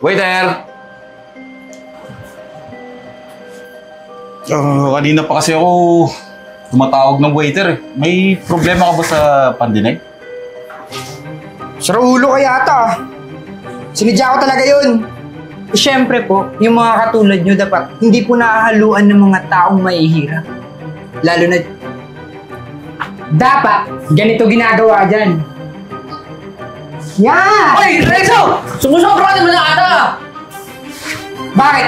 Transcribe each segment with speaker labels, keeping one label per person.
Speaker 1: Waiter! Kanina pa kasi ako tumatawag ng waiter eh. May problema ka ba sa pandinig?
Speaker 2: Sira ulo ka yata. Sinadya ko talaga yun. Siyempre po, yung mga katulad nyo dapat hindi po nahahaluan ng mga taong mahihirap. Lalo na dapat ganito ginagawa dyan. Yan!
Speaker 3: Hoy, Renzo! Sumusobra naman na ata!
Speaker 2: Bakit?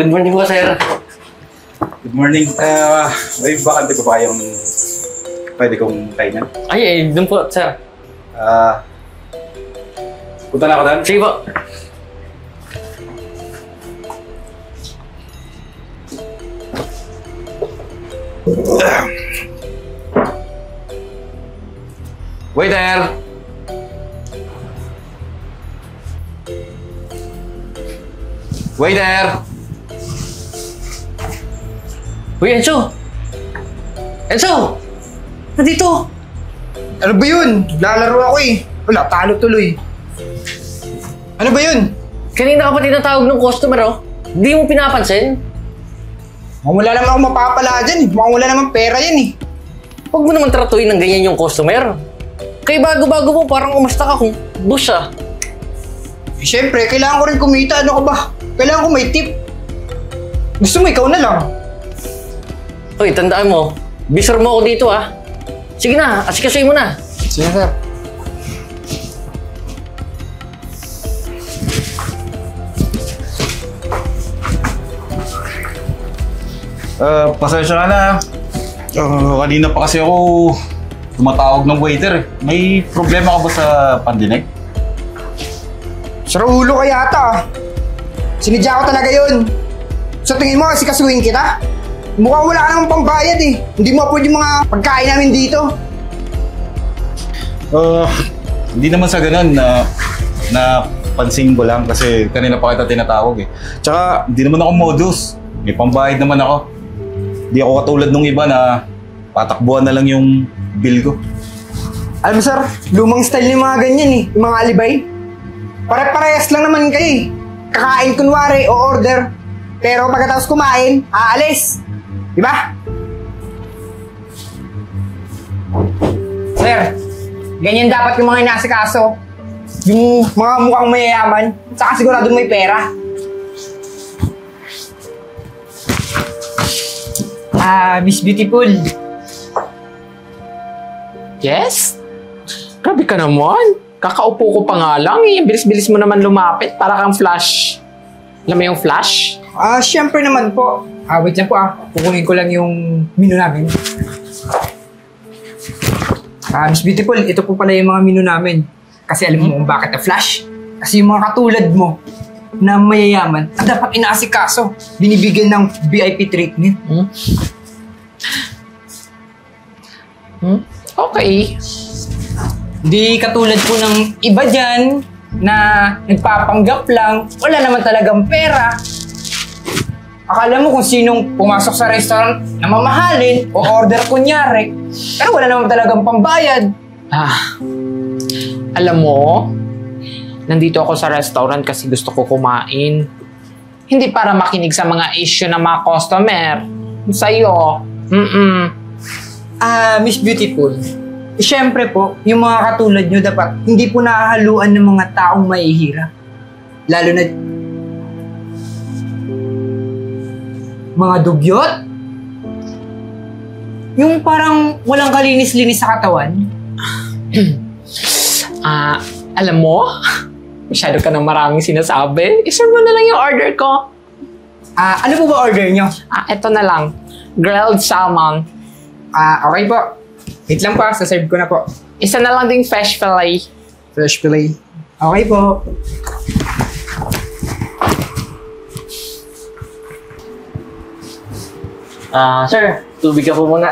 Speaker 3: Good morning po, sir.
Speaker 1: Good morning. May bakante ko ba yung pwede kong kainan?
Speaker 3: Ay, dun po, sir.
Speaker 1: Punta na ako doon.
Speaker 3: Sige po.
Speaker 1: Waiter! Waiter!
Speaker 3: Uy, Enzo! Enzo! Nandito!
Speaker 2: Ano ba yun? Lalaro ako eh. Wala, talo tuloy. Ano ba yun?
Speaker 3: Kanina ka pa tinatawag ng customer, oh. Hindi mo pinapansin?
Speaker 2: Mukhang wala naman akong mapapala dyan eh. Mukhang wala naman pera yan eh.
Speaker 3: Huwag mo naman tratuin ng ganyan yung customer. Kaya bago-bago mo, parang umasta ka kung boss, ah.
Speaker 2: Eh, syempre, kailangan ko rin kumita. Ano ka ba? Kailangan ko may tip. Gusto mo, ikaw na lang.
Speaker 3: Uy, tandaan mo. Bisor mo ako dito, ah. Sige na, asikasuhin mo na.
Speaker 2: Sige, sir.
Speaker 1: Pasensya ka na. Kanina pa kasi ako tumatawag ng waiter eh. May problema ka ba sa pandinig?
Speaker 2: Sira ulo ka yata. Sinadya ko talaga yun. Sa tingin mo, asikasuhin kita? Mukhang wala ka namang pambayad eh. Hindi mo pwede mga pagkain namin dito.
Speaker 1: Hindi naman sa ganun na pansin ko lang kasi kanina pa kita tinatawag eh. Tsaka hindi naman ako modus. May pambayad naman ako. Hindi ako katulad nung iba na patakbuhan na lang yung bill ko.
Speaker 2: Alam mo sir, lumang style yung mga ganyan eh. Yung mga alibay. Pare-parehas lang naman kayo eh. Kakain kunwari o order. Pero pagkatapos kumain, aalis. Diba? Sir, ganyan dapat yung mga inasikaso. Yung mga mukhang mayayaman, saka sigurado may pera. Miss Beautiful.
Speaker 4: Yes? Grabe ka naman. Kakaupo ko pa nga lang eh. Bilis-bilis mo naman lumapit para kang flash. Alam mo yung flash?
Speaker 2: Siyempre naman po. Wait lang po kukunin ko lang yung menu namin. Miss Beautiful, ito po pala yung mga menu namin. Kasi alam mo kung bakit na-flash? Kasi yung mga katulad mo na mayayaman at dapat inaasikaso, binibigyan ng VIP treatment.
Speaker 4: Okay.
Speaker 2: Di katulad po ng iba dyan na nagpapanggap lang, wala naman talagang pera. Akala mo kung sinong pumasok sa restaurant na mamahalin o order kunyari, pero wala naman talagang pambayad.
Speaker 4: Alam mo, nandito ako sa restaurant kasi gusto ko kumain. Hindi para makinig sa mga issue ng mga customer. Sa'yo.
Speaker 2: Miss Beautiful, siyempre po, yung mga katulad nyo dapat hindi po nahahaluan ng mga taong mahihirap. Lalo na mga dugyot. Yung parang walang kalinis-linis sa katawan.
Speaker 4: Alam mo, masyado ka ng maraming sinasabi. I-serve mo na lang yung order ko.
Speaker 2: Ano po ba order nyo?
Speaker 4: Ito na lang. Grilled salmon.
Speaker 2: Okay po. Wait lang po, saserve ko na po.
Speaker 4: Isa na lang ding fish fillet.
Speaker 2: Fresh fillet. Okay po.
Speaker 3: Sir, tubig ka po muna.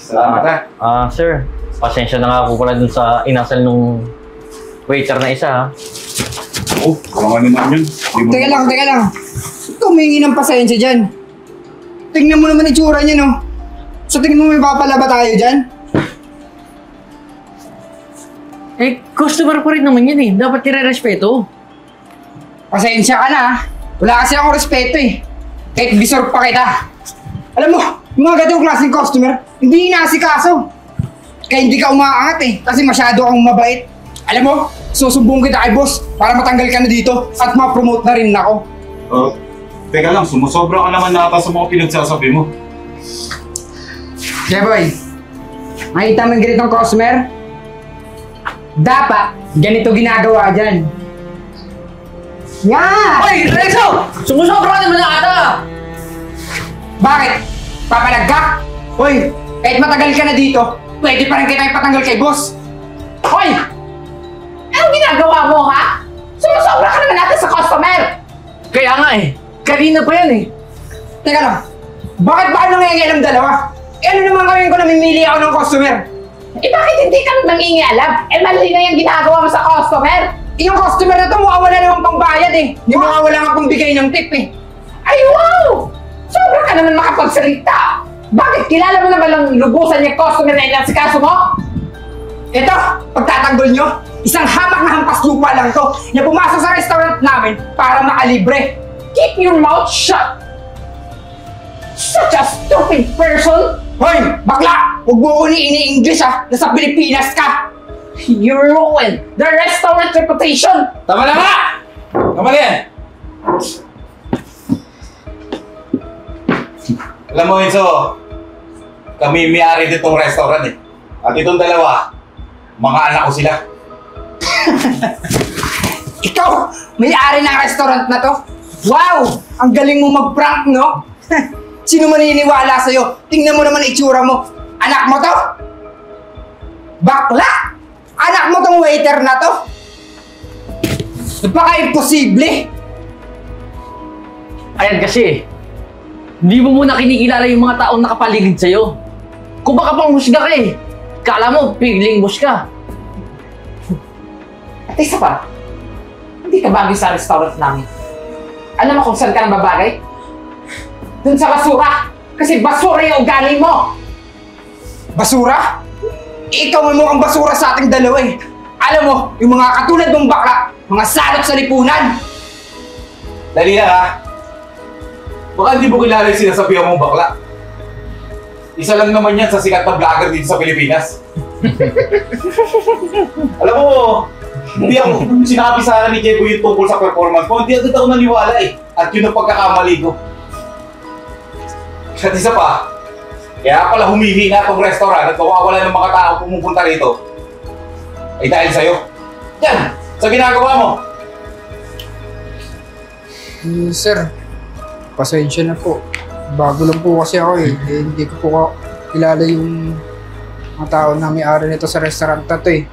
Speaker 1: Salamat
Speaker 3: Sir, pasensya na nga po pala dun sa inasal nung waiter na isa, ha?
Speaker 1: Kung ano naman yun.
Speaker 2: Teka lang. Ikaw humingi ng pasensya dyan. tingnan mo naman itsura niya, no? So tingin mo may papala ba tayo dyan?
Speaker 3: Eh, customer pa rin naman yan eh. Dapat nire-respeto.
Speaker 2: Pasensya ka na, ha? Wala kasi akong respeto eh. Kahit bisor pa kita. Alam mo, yung mga ganitong klaseng customer, hindi inaasikaso. Kaya hindi ka umaangat eh, kasi masyado kang mabait. Alam mo, susumbong kita kay boss para matanggal ka na dito at ma-promote na rin ako.
Speaker 1: Teka lang, sumusobra ka naman nata sa mga pinagsasabi mo.
Speaker 2: Jeboy, nakita mo yung ganitong customer? Dapat, ganito ginagawa dyan. Yan!
Speaker 3: Hoy, Renzo! Sumusobra ka naman na ata!
Speaker 2: Bakit? Papalag ka? Hoy, kahit matagal ka na dito, pwede pa rin kita ipatanggal kay boss.
Speaker 4: Hoy! Anong ginagawa mo, ha? Sumusobra ka naman natin sa customer!
Speaker 3: Kaya nga eh. Kanina pa yan eh.
Speaker 2: Teka lang, bakit ba nangyayari ng dalawa? Eh ano naman gawin ko na mamili ako ng customer?
Speaker 4: Eh bakit hindi ka nangingialam? Eh mali na yung ginagawa mo sa customer!
Speaker 2: Yung customer na to mukha wala namang pangbayad eh. Hindi mukha wala nga pang bigay ng tip eh.
Speaker 4: Ay wow! Sobra ka naman makapagsalita! Bakit kilala mo naman lang lubusan yung customer na inasikaso mo?
Speaker 2: Ito, pagtatanggol nyo, isang hamak na hampas lupa lang to na pumasok sa restaurant namin para makalibre.
Speaker 4: Keep your mouth shut! Such a stupid person!
Speaker 2: Hoy, bakla! Huwag mo ko ini-English ha! Nasa Pilipinas ka!
Speaker 4: You ruined the restaurant reputation!
Speaker 1: Tama na nga! Tama na yan! Alam mo, Enzo, kami may-ari ditong restaurant eh. At itong dalawa, mga anak ko sila.
Speaker 2: Ikaw, may-ari ng restaurant na to? Wow! Ang galing mo mag-prank, no? Sino maniniwala sa'yo? Tingnan mo naman itsura mo. Anak mo to? Bakla! Anak mo tong waiter na to? Napaka-imposible!
Speaker 3: Ayan kasi. Hindi mo muna kinikilala yung mga taong nakapaligid sa'yo. Kung baka pang husga ka eh. Kala mo, pigling boss ka.
Speaker 4: At isa pa, hindi ka bagay sa restaurant namin. Alam mo kung saan ka nang babagay? Dun sa basura! Kasi basura yung ugali mo!
Speaker 2: Basura? Ikaw may mukhang basura sa ating dalawa eh. Alam mo, yung mga katulad mong bakla, mga salot sa lipunan.
Speaker 1: Dali na ha. Baka hindi mo kilala yung sinasabihan mong bakla. Isa lang naman yan sa sikat na vlogger dito sa Pilipinas. Alam mo, hindi ako sinabi sa akin ni Jebo yung tungkol sa performance mo. Hindi agad ako naniwala eh. At yun ang pagkakamali ko. At isa pa, kaya pala humihina itong restaurant at nawawala ng mga tao pumupunta rito. Ay dahil sa'yo. Yan! Sa ginagawa mo.
Speaker 5: Sir, pasensya na po. Bago lang po kasi ako eh. Hindi ko po kilala yung mga tao na may-ari nito sa restaurant na to eh.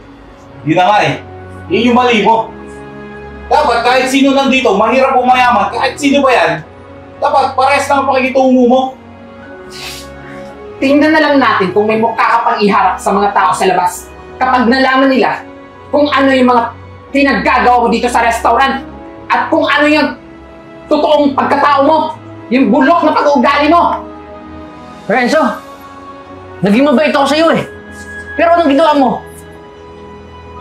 Speaker 1: Yun na nga eh. Yun yung mali mo. Dapat kahit sino nandito, mahirap o mayaman, kahit sino ba yan, dapat pares na ang pakikitungo mo.
Speaker 4: Tingnan na lang natin kung may mukha ka pang iharap sa mga tao sa labas. Kapag nalaman nila kung ano yung mga pinaggagawa mo dito sa restaurant at kung ano yung totoong pagkatao mo, yung bulok na pag-uugali mo.
Speaker 3: Renzo, naging mabait ako sa'yo eh. Pero anong ginawa mo?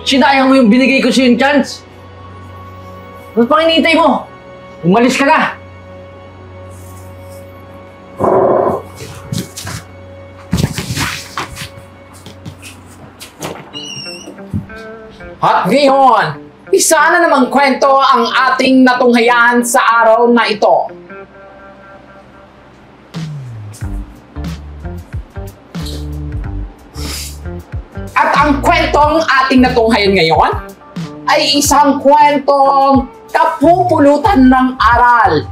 Speaker 3: Sinayang mo yung binigay ko sa'yo yung chance. Ano pang hinihintay mo? Umalis ka na!
Speaker 4: At ngayon, isa na namang kwento ang ating natunghayan sa araw na ito. At ang kwentong ating natunghayan ngayon ay isang kwentong kapupulutan ng aral.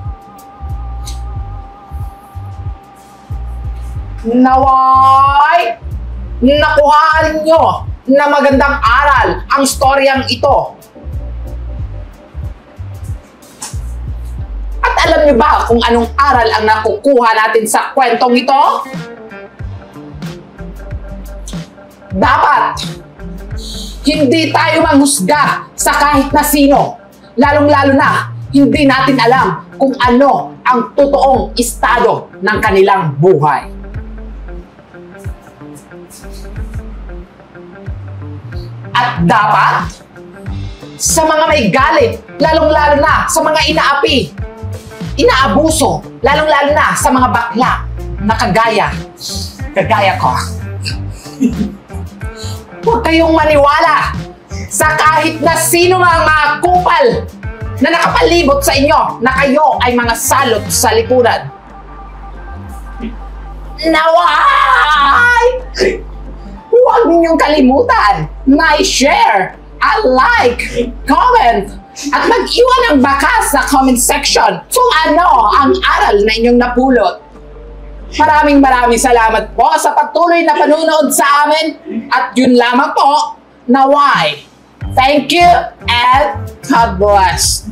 Speaker 4: Naway, nakuhaan nyo na magandang aral ang storyang ito. At alam niyo ba kung anong aral ang nakukuha natin sa kwentong ito? Dapat hindi tayo manghusga sa kahit na sino, lalong-lalo na hindi natin alam kung ano ang totoong estado ng kanilang buhay. At dapat, sa mga may galit, lalong-lalo na sa mga inaapi, inaabuso, lalong-lalo na sa mga bakla na kagaya ko. Huwag kayong maniwala sa kahit na sino mga kupal na nakapalibot sa inyo na kayo ay mga salot sa lipunan. Naway! Huwag ninyong kalimutan na i-share, like, comment, at mag-iwan ng bakas sa comment section kung ano ang aral na inyong napulot. Maraming salamat po sa patuloy na panunood sa amin at yun lamang po, naway. Thank you and God bless.